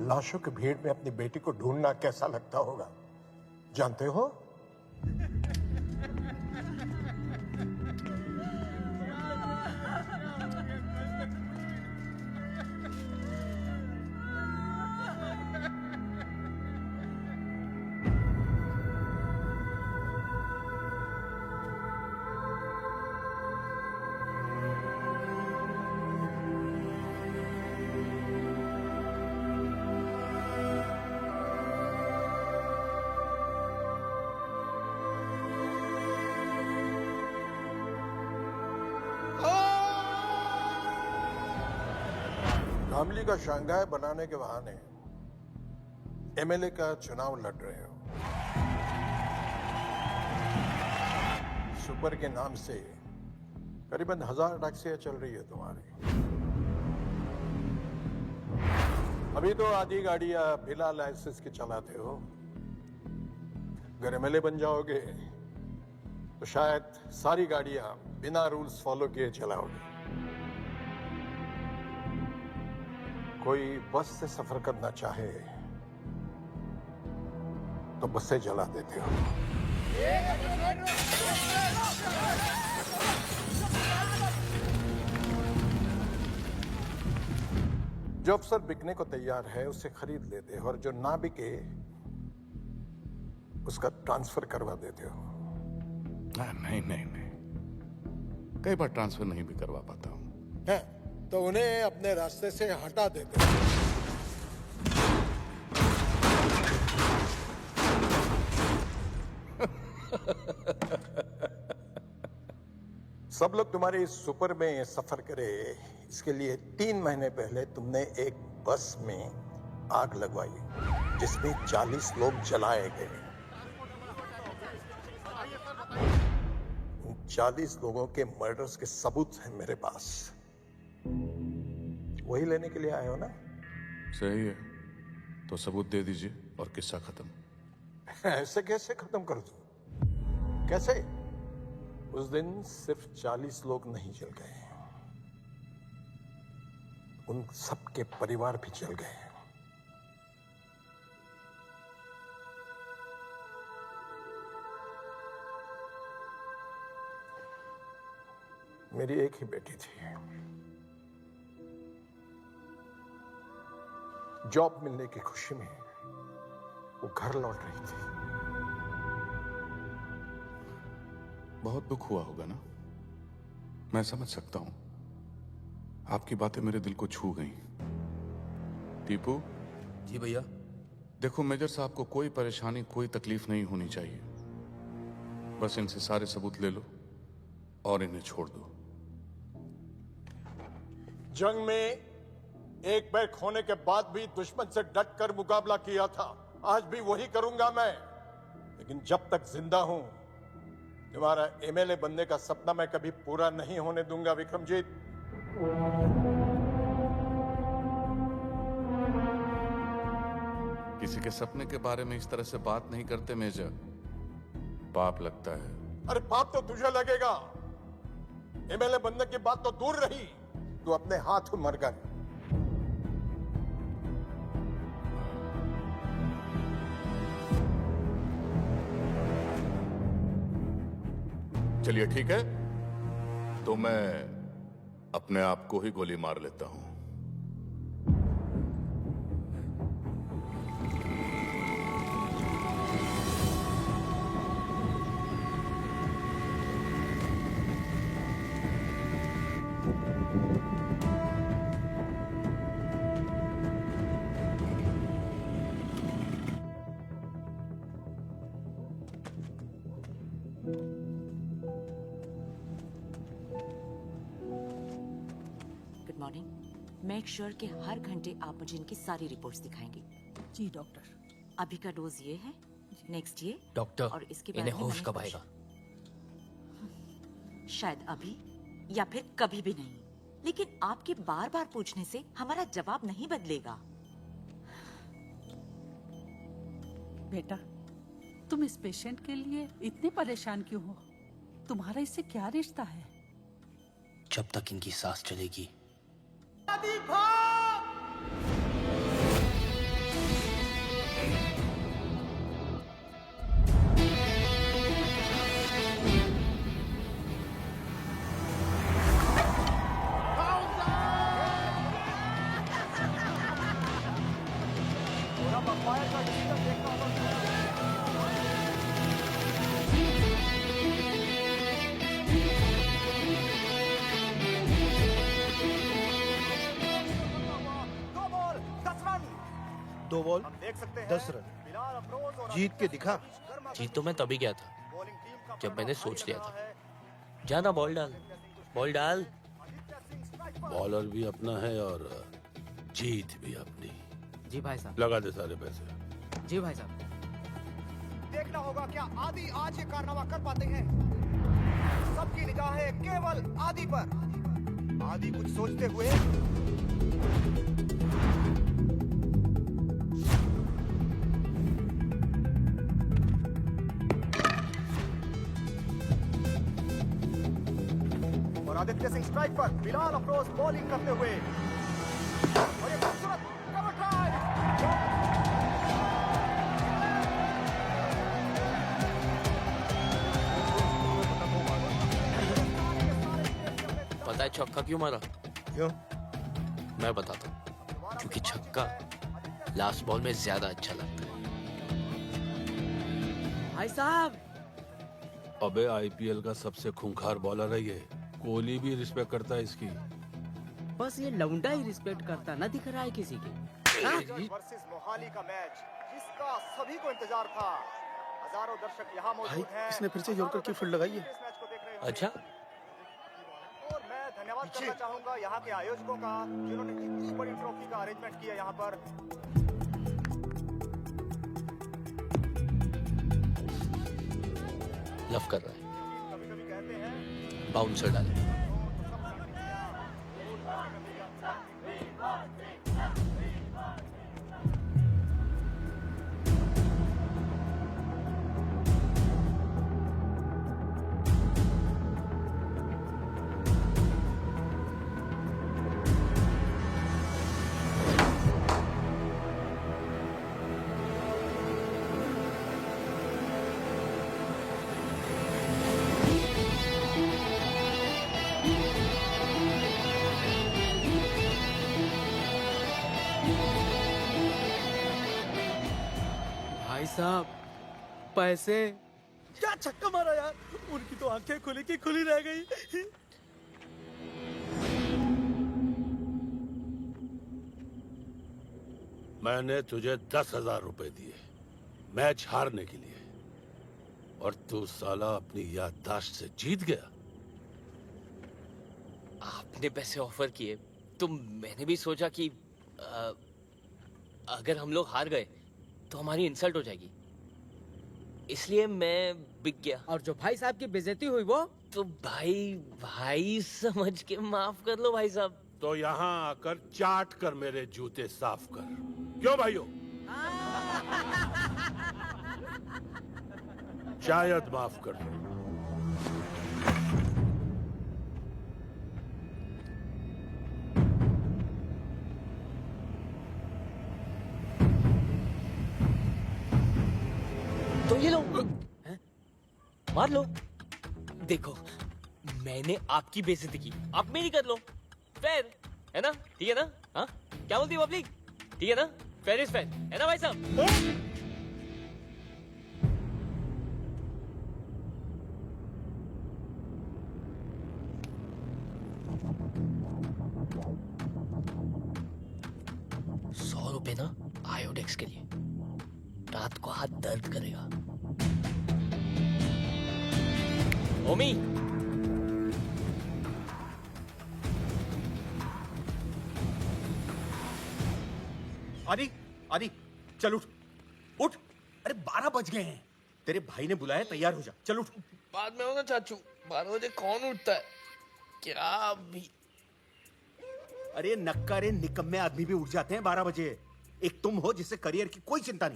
लाशों की भीड़ में अपनी बेटी को ढूंढना कैसा लगता होगा, जानते हो? धामली का शंघाई बनाने के बहाने एमएलए का चुनाव लड़ रहे हो। सुपर के नाम से करीबन 1000 टैक्सियां चल रही है तुम्हारी। अभी तो आधी गाड़ियां बिना लाइसेंस के चलाते हो। अगर एमएलए बन जाओगे तो शायद सारी गाड़ियां बिना रूल्स फॉलो किए चलाओगे। कोई बस से सफर करना चाहे तो बसें जला देते हो। जो अफसर बिकने को तैयार है उसे खरीद लेते हो और जो ना बिके उसका ट्रांसफर करवा देते हो। नहीं नहीं नहीं, कई बार ट्रांसफर नहीं भी करवा पाता हूं। है तो उन्हें अपने रास्ते से हटा देते हो। सब लोग तुम्हारे इस सुपर में सफर करे, इसके लिए 3 महीने पहले तुमने एक बस में आग लगवाई जिसमें 40 लोग जलाए गए। 40 लोगों के मर्डर्स के सबूत हैं मेरे पास। वही लेने के लिए आए हो ना? सही है, तो सबूत दे दीजिए और किस्सा खत्म। ऐसे कैसे खत्म कर दूं? कैसे? उस दिन सिर्फ 40 लोग नहीं जल गए, उन सबके परिवार भी जल गए। मेरी एक ही बेटी थी। जॉब मिलने की खुशी में वो घर लौट रही थी। बहुत दुख हुआ होगा ना? मैं समझ सकता हूं। आपकी बातें मेरे दिल को छू गई। टीपू जी भैया। देखो, मेजर साहब को कोई परेशानी, कोई तकलीफ नहीं होनी चाहिए। बस इनसे सारे सबूत ले लो और इन्हें छोड़ दो। जंग में एक बैग खोने के बाद भी दुश्मन से डट कर मुकाबला किया था। आज भी वही करूंगा मैं। लेकिन जब तक जिंदा हूं, तुम्हारा एमएलए बनने का सपना मैं कभी पूरा नहीं होने दूंगा विक्रमजीत। किसी के सपने के बारे में इस तरह से बात नहीं करते मेजर, पाप लगता है। अरे पाप तो तुझे लगेगा। एमएलए बनने की बात तो दूर रही, तू अपने हाथ मर गया। चलिए ठीक है, तो मैं अपने आप को ही गोली मार लेता हूं। Good morning. मेक श्योर कि हर घंटे आप मुझे इनकी सारी रिपोर्ट्स दिखाएंगे। जी डॉक्टर। अभी का डोज ये है, नेक्स्ट ये डॉक्टर, और इसके बाद इन्हें में होश मैंने कब आएगा? शायद अभी या फिर कभी भी नहीं। लेकिन आपके बार बार पूछने से हमारा जवाब नहीं बदलेगा। बेटा, तुम इस पेशेंट के लिए इतने परेशान क्यों हो? तुम्हारा इससे क्या रिश्ता है? जब तक इनकी सांस चलेगी। बॉल देख सकते हैं 10 रन जीत के दिखा। जीत तो मैं तभी गया था जब मैंने सोच लिया था। जाना बॉल डाल, बॉल डाल। बॉलर भी अपना है और जीत भी अपनी। जी भाई साहब। लगा दे सारे पैसे। जी भाई साहब। देखना होगा क्या आदि आज ये कारनामा कर पाते हैं। सबकी निगाहें केवल आदि पर। आदि कुछ सोचते हुए और आदित्य सिंह स्ट्राइक पर, बिलाल अफरोज बॉलिंग करते हुए और ये खूबसूरत कवर ड्राइव। पता है छक्का क्यों मारा? क्यों? मैं बताता हूँ। क्योंकि छक्का लास्ट बॉल में ज्यादा अच्छा लगता है। भाई साहब। अबे आईपीएल का सबसे खूंखार बॉलर है ये। कोहली भी रिस्पेक्ट करता है इसकी। बस ये लौंडा ही रिस्पेक्ट करता ना दिख रहा है किसी के। वर्सेस मोहाली का मैच जिसका सभी को इंतजार था। हजारों दर्शक यहाँ मौजूद हैं। इसने फिर से यॉर्कर की फील्ड लगाई है। इस मैच को देख रहे हैं। अच्छा। और मैं धन्यवाद करना चाहूंगा यहाँ के आयोजकों का जिन्होंने इतनी बड़ी ट्रॉफी का अरेंजमेंट किया यहाँ पर। लव कर रहा है। कभी कभी कहते हैं बाउंसर डाले। भाई साहब पैसे। क्या छक्का मारा यार, उनकी तो आंखें खुली की खुली रह गई। मैंने तुझे 10,000 रुपए दिए मैच हारने के लिए और तू साला अपनी याददाश्त से जीत गया। आपने पैसे ऑफर किए तो मैंने भी सोचा कि अगर हम लोग हार गए तो हमारी इंसल्ट हो जाएगी, इसलिए मैं बिक गया। और जो भाई साहब की बेइज्जती हुई वो तो भाई समझ के माफ कर लो भाई साहब। तो यहाँ आकर चाट कर मेरे जूते साफ कर। क्यों भाइयों? शायद माफ कर दो। तो ये लो। हैं? मार लो। देखो मैंने आपकी बेइज्जती की, आप मेरी कर लो। फेयर है ना? ठीक है ना? हाँ क्या बोलती है पब्लिक? ठीक है ना? फेयर इज फेयर है ना भाई साहब? ₹100 ना आयोडेक्स के लिए, रात को हाथ दर्द करेगा। ओमी आदि आदि चल उठ उठ। अरे 12 बज गए हैं, तेरे भाई ने बुलाया, तैयार हो जा, चल उठ। बाद में होगा चाचू, 12 बजे कौन उठता है? क्या भी। अरे नक्कारे निकम्मे आदमी भी उठ जाते हैं 12 बजे। एक तुम हो जिससे करियर की कोई चिंता नहीं।